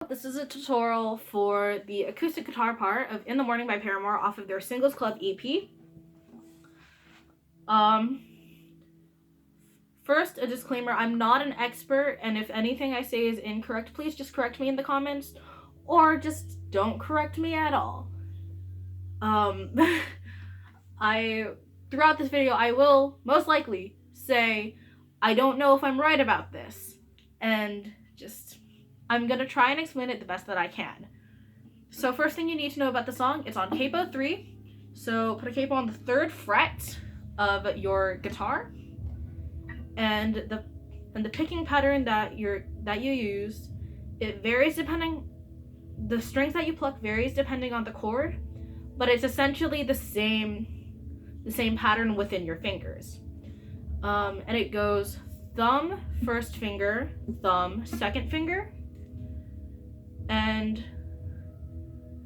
This is a tutorial for the acoustic guitar part of In the Mourning by Paramore off of their Singles Club EP. First, a disclaimer, I'm not an expert, and if anything I say is incorrect, please just correct me in the comments, or just don't correct me at all. Throughout this video, I will most likely say, I don't know if I'm right about this, and I'm gonna try and explain it the best that I can. So first thing you need to know about the song, it's on capo 3. So put a capo on the 3rd fret of your guitar, and the picking pattern that you use, it varies depending, the strings that you pluck varies depending on the chord, but it's essentially the same pattern within your fingers. And it goes thumb, 1st finger, thumb, 2nd finger, and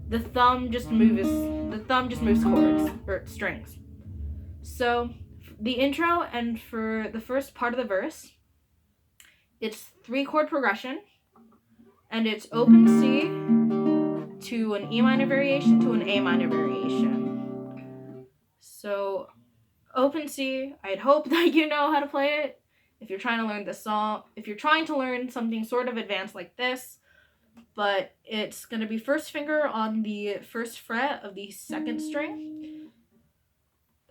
the thumb just moves chords or strings. So the intro and for the first part of the verse, it's 3-chord progression, and it's open C to an E minor variation to an A minor variation. So open C, I'd hope that you know how to play it if you're trying to learn this song, if you're trying to learn something sort of advanced like this. But it's going to be 1st finger on the 1st fret of the 2nd string,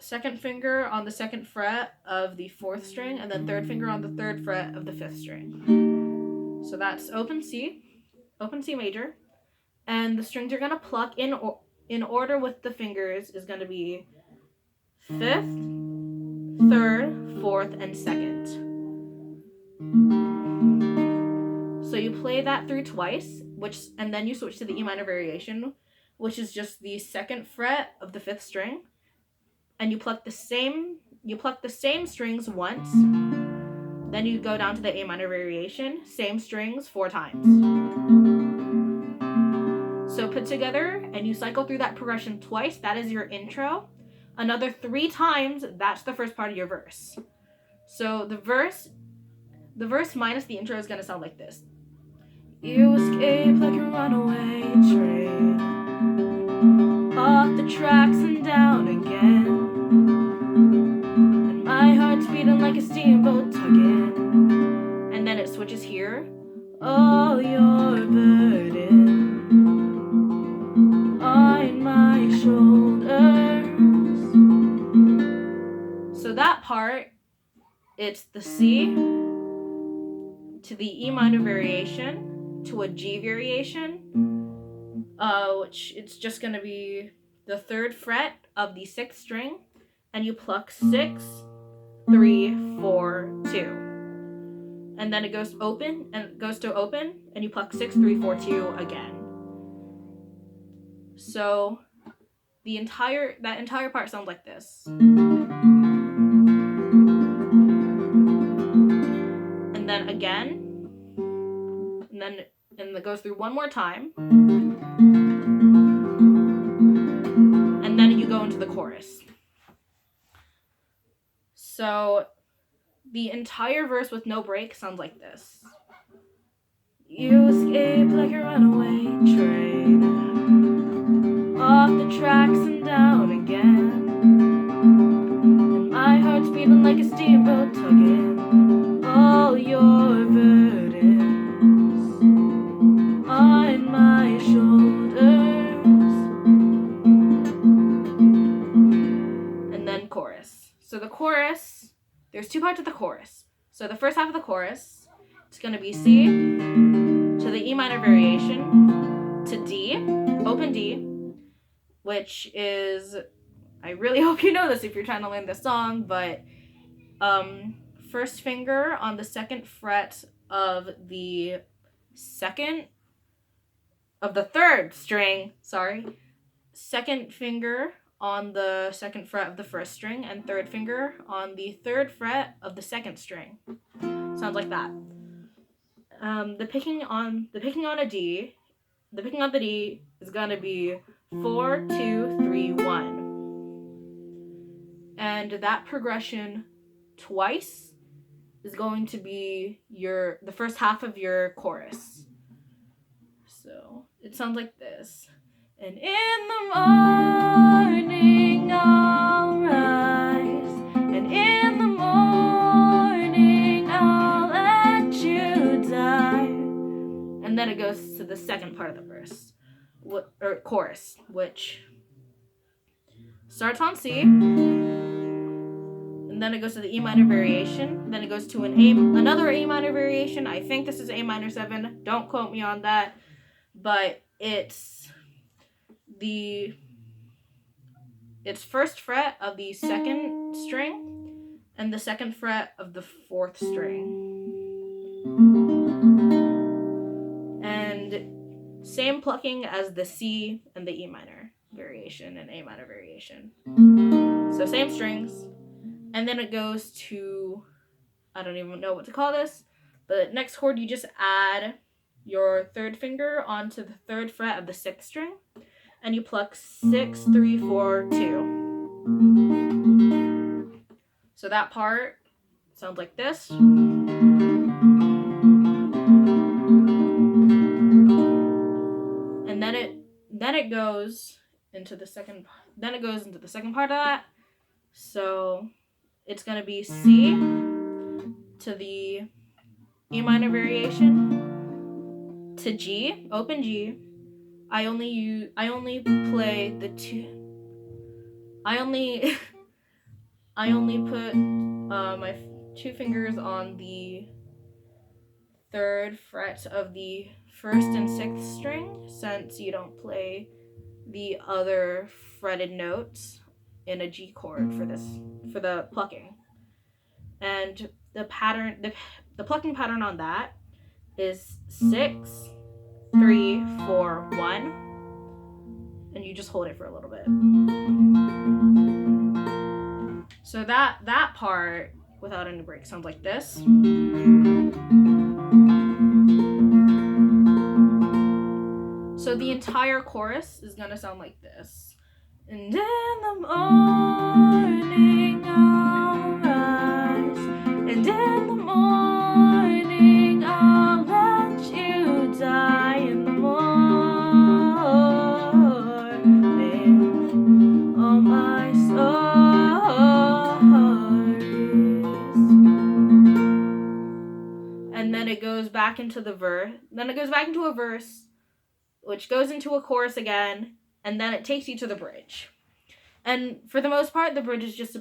2nd finger on the 2nd fret of the 4th string, and then 3rd finger on the 3rd fret of the 5th string. So that's open C major, and the strings you're going to pluck in order with the fingers is going to be 5th, 3rd, 4th, and 2nd. So you play that through twice, and then you switch to the E minor variation, which is just the 2nd fret of the 5th string, and you pluck the same strings once. Then you go down to the A minor variation, same strings 4 times. So put together, and you cycle through that progression twice. That is your intro. Another 3 times, that's the first part of your verse. So the verse minus the intro is going to sound like this. You escape like a runaway train, off the tracks and down again, and my heart's beating like a steamboat tugging. And then it switches here. All your burden on my shoulders. So that part, it's the C to the E minor variation to a G variation, which it's just going to be the 3rd fret of the 6th string, and you pluck 6, 3, 4, 2. And then it goes open, and you pluck 6, 3, 4, 2 again. So that entire part sounds like this. And then again, and it goes through one more time, and then you go into the chorus. So the entire verse with no break sounds like this. You escape like a runaway train, off the tracks and down again, and my heart's beating like a steamboat tugging. All your burdens on my shoulders. And then chorus. So the chorus, there's 2 parts of the chorus. So the first half of the chorus, it's going to be C to the E minor variation to D, open D, which is, I really hope you know this if you're trying to learn this song, but 1st finger on the 2nd fret of the 3rd string, 2nd finger on the 2nd fret of the 1st string, and 3rd finger on the 3rd fret of the 2nd string. Sounds like that. The picking on the D is gonna be 4, 2, 3, 1, and that progression twice is going to be the first half of your chorus. So it sounds like this. And in the morning I'll rise, and in the morning I'll let you die. And then it goes to the second part of the verse, or chorus, which starts on C, and then it goes to the E minor variation, then it goes to another A minor variation. I think this is A minor 7, don't quote me on that, but it's first fret of the second string and the second fret of the fourth string. And same plucking as the C and the E minor variation and A minor variation. So same strings. And then it goes to, I don't even know what to call this, but next chord you just add your third finger onto the third fret of the sixth string, and you pluck 6, 3, 4, 2. So that part sounds like this. And then it goes into the second part of that. So it's going to be C to the E minor variation to G, open G. I only play the two. I only put my two fingers on the third fret of the first and sixth string, since you don't play the other fretted notes in a G chord for the plucking. And the plucking pattern on that is 6, 3, 4, 1, and you just hold it for a little bit. So that part without any break sounds like this. So the entire chorus is gonna sound like this. And in the morning I'll rise, and in the morning I'll let you die. In the morning, all my sorrows. And then it goes back into the verse. Then it goes back into a verse, which goes into a chorus again, and then it takes you to the bridge. And for the most part, the bridge is just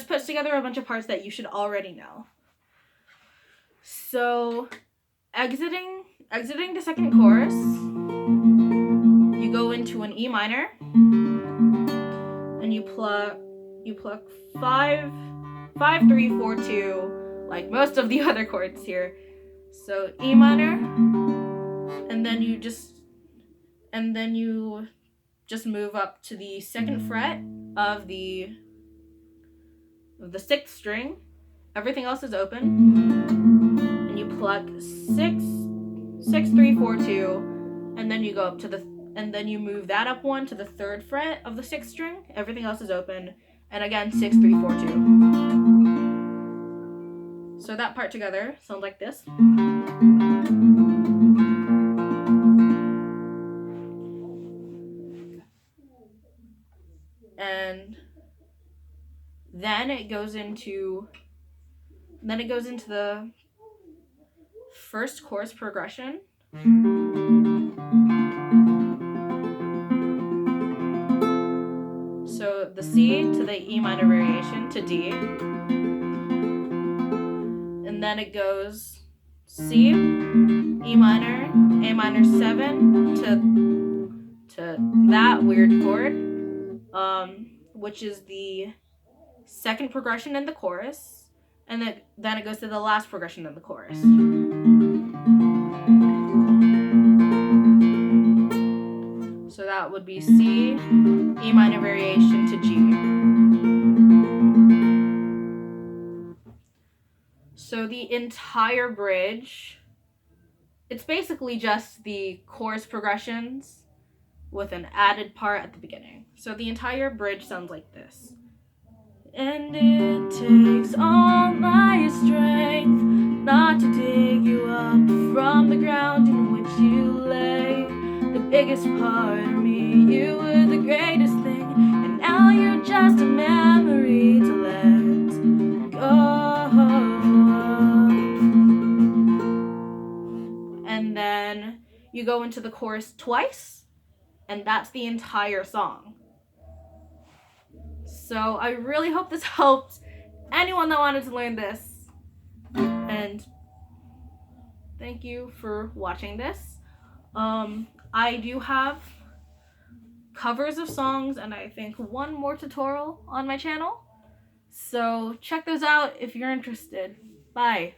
puts together a bunch of parts that you should already know. So, exiting the second chorus, you go into an E minor, and you pluck 5, 3, 4, 2, like most of the other chords here. So E minor, and then you just move up to the second fret of the sixth string. Everything else is open, and you pluck 6, 3, 4, 2, and then you go up to and then you move that up one to the third fret of the sixth string. Everything else is open, and again 6, 3, 4, 2. So that part together sounds like this. And then it goes into the first chorus progression. So the C to the E minor variation to D. And then it goes C, E minor, A minor 7 to that weird chord, which is the second progression in the chorus, and then it goes to the last progression in the chorus. So that would be C, E minor variation to G. So the entire bridge, it's basically just the chorus progressions with an added part at the beginning. So the entire bridge sounds like this. And it takes all my strength not to dig you up from the ground in which you lay. The biggest part of me, you were the greatest thing, and now you're just a memory to let go. And then you go into the chorus twice, and that's the entire song. So I really hope this helped anyone that wanted to learn this. And thank you for watching this. I do have covers of songs and I think one more tutorial on my channel. So check those out if you're interested. Bye.